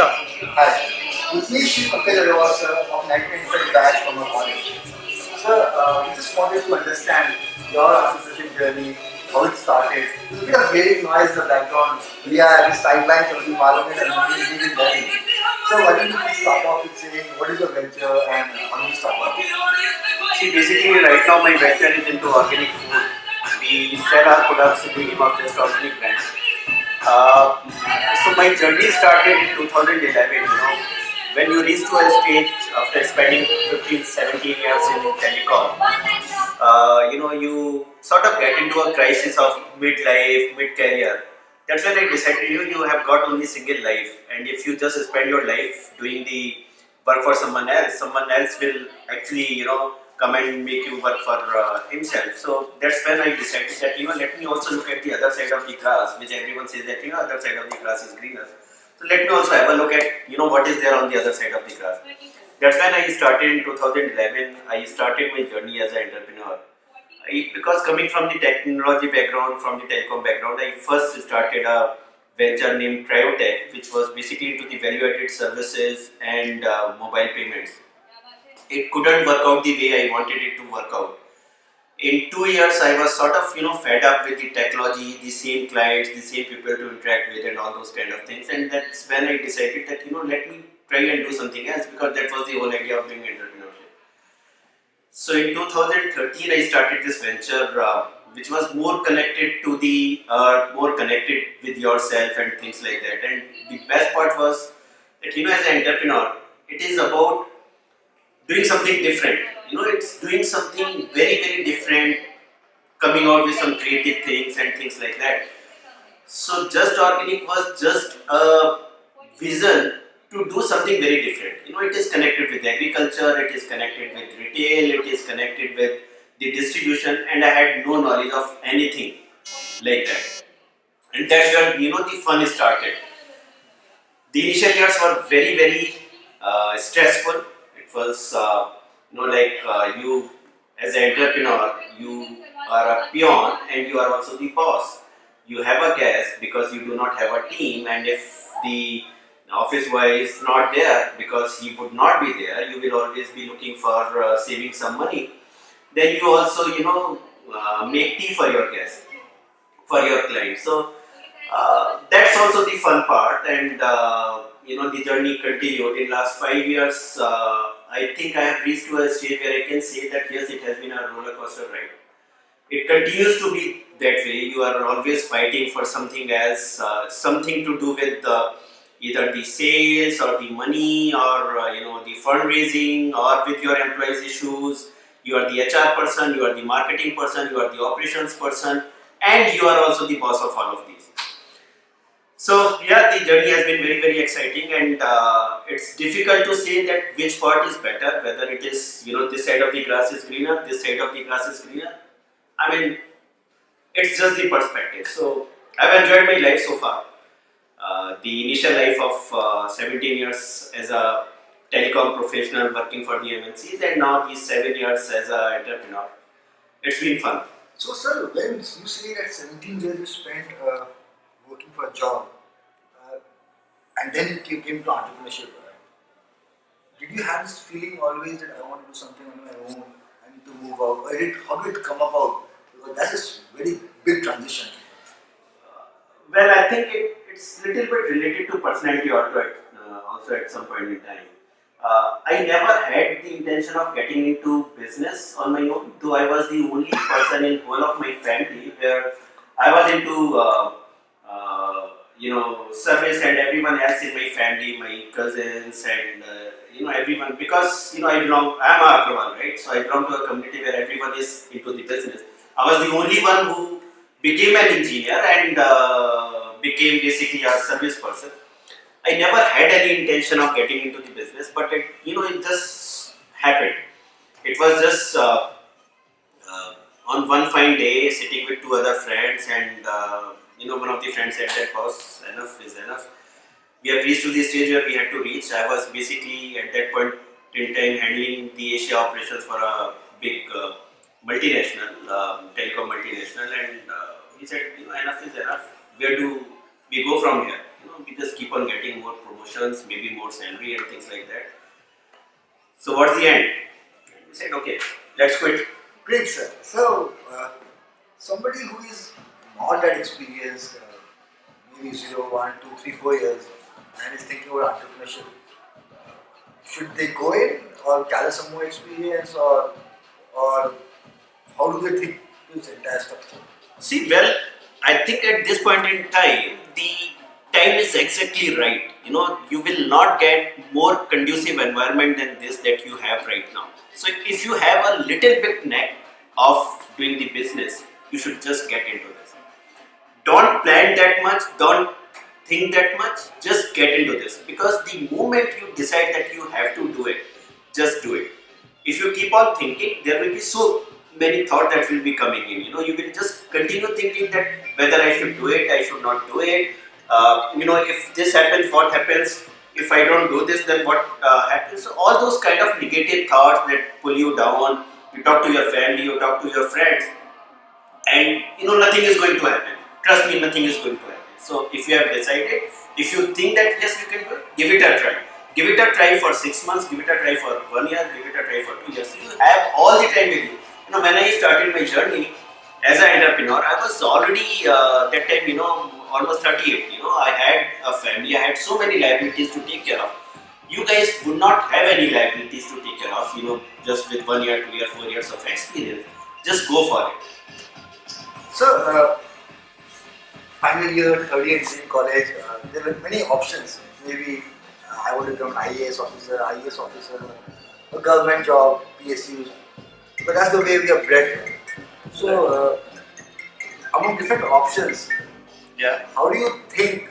Sure. Hi. Nitish Pankaj was of 1995 batch from our college. Sir, we just wanted to understand your entrepreneurship journey, how it started. There's a bit of hearing noise in the background. We are at the sidelines of the parliament and we in Delhi. So why don't you please start off with saying what is your venture and how did you start off? See, basically, right now my venture is into organic food. We sell our products in the name of just organic brand. So my journey started in 2011. When you reach to a stage after spending 15, 17 years in telecom, you sort of get into a crisis of mid-life, mid-career. That's when I decided, you have got only single life, and if you just spend your life doing the work for someone else will actually, come and make you work for himself. So that's when I decided that, let me also look at the other side of the grass, which everyone says that, other side of the grass is greener. So let me also have a look at, what is there on the other side of the grass. That's when I started in 2011. I started my journey as an entrepreneur. Because coming from the technology background, from the telecom background, I first started a venture named Cryotech, which was basically into the value-added services and mobile payments. It couldn't work out the way I wanted it to work out. In 2 years, I was sort of fed up with the technology, the same clients, the same people to interact with, and all those kind of things. And that's when I decided that let me try and do something else, because that was the whole idea of doing entrepreneurship. So in 2013, I started this venture, which was more connected to the more connected with yourself and things like that. And the best part was that as an entrepreneur, it is about doing something different. It's doing something very very different, coming out with some creative things and things like that. So Just Organic was just a vision to do something very different. It is connected with agriculture, it is connected with retail, it is connected with the distribution, and I had no knowledge of anything like that. And that's when the fun started. The initial years were very very stressful. It was you as an entrepreneur, you are a peon and you are also the boss. You have a guest because you do not have a team, and if the office boy is not there because he would not be there, you will always be looking for saving some money. Then you also make tea for your guest, for your client. So that's also the fun part, and the journey continued. In last 5 years, I think I have reached to a stage where I can say that yes, it has been a roller coaster ride. It continues to be that way. You are always fighting for something else, something to do with either the sales or the money, or the fundraising, or with your employees issues. You are the HR person, you are the marketing person, you are the operations person, and you are also the boss of all of these. So yeah, the journey has been very very exciting, and it's difficult to say that which part is better, whether it is this side of the grass is greener, this side of the grass is greener. I mean, it's just the perspective. So I've enjoyed my life so far. The initial life of 17 years as a telecom professional working for the MNCs, and now these 7 years as an entrepreneur. It's been fun. So sir, when you say that 17 years you spent working for a job uh, and then you came to entrepreneurship, did you have this feeling always that I want to do something on my own, I need to move out? How did it come about? Because that's a very big transition. Well, I think it's little bit related to personality also at some point in time. I never had the intention of getting into business on my own, though I was the only person in whole of my family where I was into service, and everyone else in my family, my cousins and everyone, because I'm a Agrawal, right? So I belong to a community where everyone is into the business. I was the only one who became an engineer and became basically a service person. I never had any intention of getting into the business, but it just happened. It was just on one fine day, sitting with two other friends, and one of the friends said that, "Boss, enough is enough. We have reached to the stage where we had to reach." I was basically at that point in time handling the Asia operations for a big multinational, telecom multinational, and he said, enough is enough. Where do we go from here? We just keep on getting more promotions promotions, maybe more salary and things like that. So what's the end? We said, okay, let's quit. Great, sir. So, somebody who is not that experienced, maybe 0, 1, 2, 3, 4 years, and is thinking about entrepreneurship, should they go in or gather some more experience, or how do they think this entire structure? See, well, I think at this point in time, the time is exactly right. You will not get more conducive environment than this that you have right now. So if you have a little bit knack of doing the business, you should just get into this. Don't plan that much, don't think that much, just get into this. Because the moment you decide that you have to do it, just do it. If you keep on thinking, there will be so many thoughts that will be coming in. You will just continue thinking that whether I should do it, I should not do it. If this happens, what happens? If I don't do this, then what happens? So all those kind of negative thoughts that pull you down. You talk to your family, you talk to your friends, and nothing is going to happen. Trust me, nothing is going to happen. So if you have decided, if you think that yes, you can do it, give it a try. Give it a try for 6 months, give it a try for 1 year, give it a try for 2 years. You have all the time with you. When I started my journey as an entrepreneur, I was already that time, almost 38. I had a family, I had so many liabilities to take care of. You guys would not have any liabilities to take care of, just with 1 year, 2 year, 4 years of experience. Just go for it. So, final year, third year in college, there were many options. Maybe I want to become an IAS officer, a government job, PSUs. But that's the way we are bred. So, among different options, Yeah. how do you think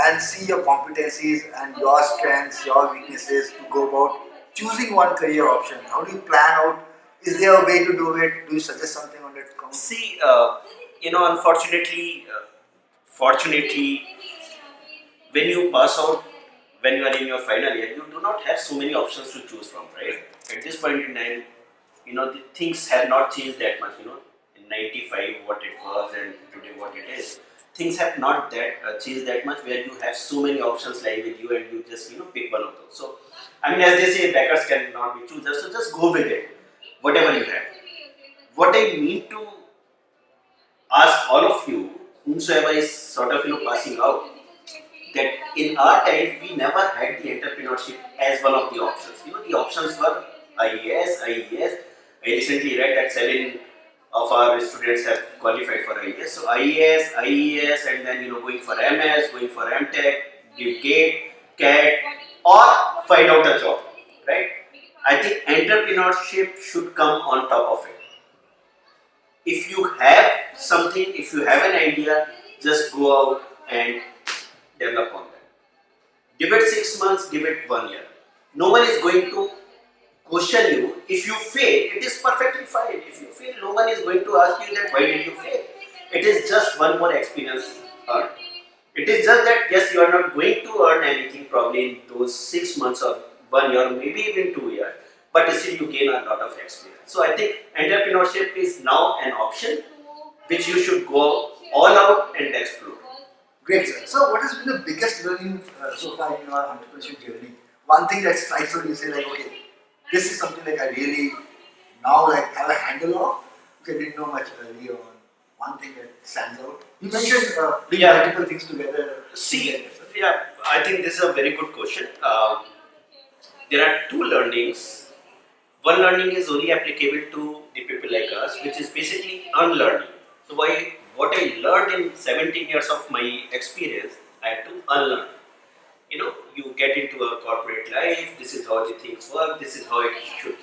and see your competencies and your strengths, your weaknesses to go about choosing one career option? How do you plan out? Is there a way to do it? Do you suggest something on that count? See, unfortunately, fortunately, when you pass out, when you are in your final year, you do not have so many options to choose from, right? At this point in time, the things have not changed that much, in 95 what it was and today what it is. Things have not that changed that much where you have so many options lying with you and you just, pick one of those. So, as they say, beggars cannot be choosers, so just go with it, whatever you have. What I mean to ask all of you, whomsoever is sort of, passing out, that in our time we never had the entrepreneurship as one of the options. The options were IAS, IES. I recently read that 7 of our students have qualified for IAS. So IAS, IES, and then going for MS, going for MTech, give GATE, CAT, or find out a job, right? I think entrepreneurship should come on top of it. If you have something, if you have an idea, just go out and develop on that. Give it 6 months, give it 1 year. No one is going to question you. If you fail, it is perfectly fine. If you fail, no one is going to ask you that why did you fail. It is just one more experience earned. It is just that yes, you are not going to earn anything probably in those 6 months or 1 year, maybe even 2 years, but still you gain a lot of experience. So I think entrepreneurship is now an option which you should go all out and explore. Great, sir. So, what has been the biggest learning so far in your entrepreneurship journey? One thing that strikes you, you say like, okay, this is something that I really now like have a handle of, which I didn't know much earlier on. One thing that stands out. You mentioned doing Yeah. multiple things together. See, yeah, I think this is a very good question. There are two learnings. One learning is only applicable to the people like us, which is basically unlearning. So what I learned in 17 years of my experience, I had to unlearn. You get into a corporate life, this is how the things work, this is how it should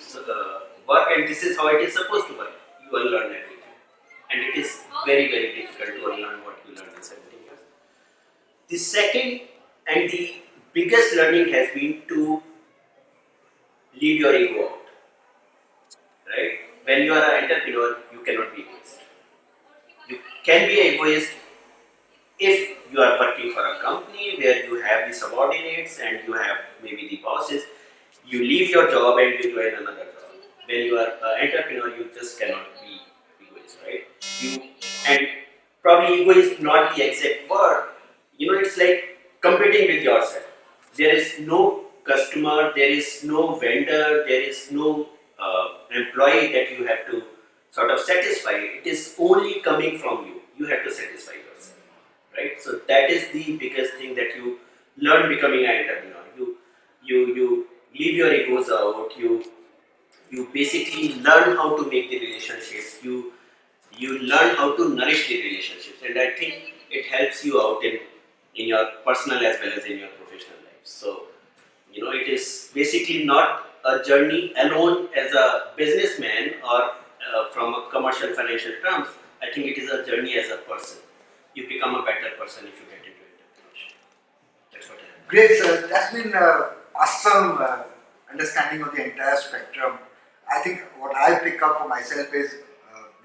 work, and this is how it is supposed to work. You unlearn everything. And it is very, very difficult to unlearn what you learned in 17 years. The second and the biggest learning has been to leave your ego out. Right? When you are an entrepreneur, you cannot be egoist. You can be an egoist if you are working for a company where you have the subordinates and you have maybe the bosses. You leave your job and you join another job. When you are an entrepreneur, you just cannot be egoist, right? And probably ego is not the exact word. It's like competing with yourself. there is no customer, there is no vendor, there is no employee that you have to sort of satisfy. It is only coming from you. You have to satisfy yourself, right? So that is the biggest thing that you learn becoming an entrepreneur. You leave your egos out. You basically learn how to make the relationships. You learn how to nourish the relationships, and I think it helps you out in your personal as well as in your professional life. So it is basically not a journey alone as a businessman or from a commercial financial terms. I think it is a journey as a person. You become a better person if you get into entrepreneurship. That's what I have. Great, sir. That's been awesome understanding of the entire spectrum. I think what I pick up for myself is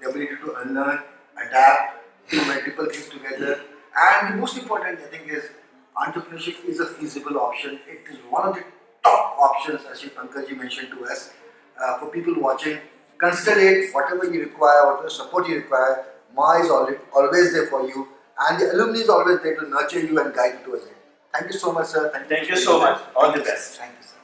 the ability to unlearn, adapt, do multiple things together. And the most important, I think, is entrepreneurship is a feasible option. It is one of the top options, as Pankaj mentioned to us, for people watching. Consider it, whatever you require, whatever support you require. Ma is always there for you, and the alumni is always there to nurture you and guide you towards it. Thank you so much, sir. Thank you so much. All the best. Thank you, sir.